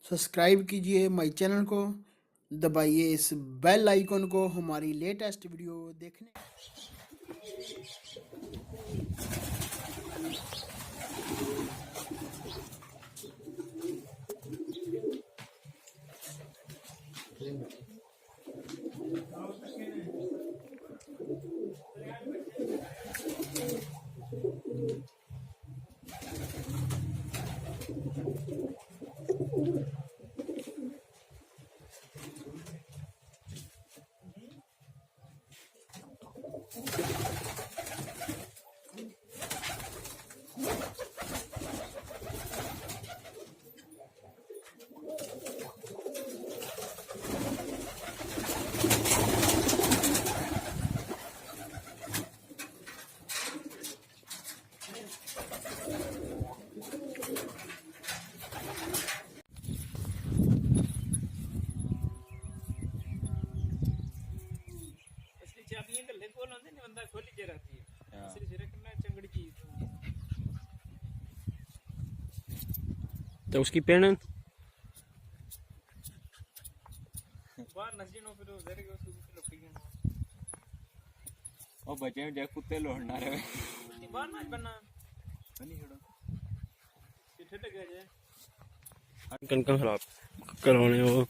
Subscribe कीजिए my channel को, दबाइए इस बेल आइकन को हमारी लेटेस्ट वीडियो देखने। तो उसकी पेन और बचे में कुत्ते लौटना रहे बाहर ना बनना नहीं छोड़ो ये ठेठ गया कनकन खराब करवाने वो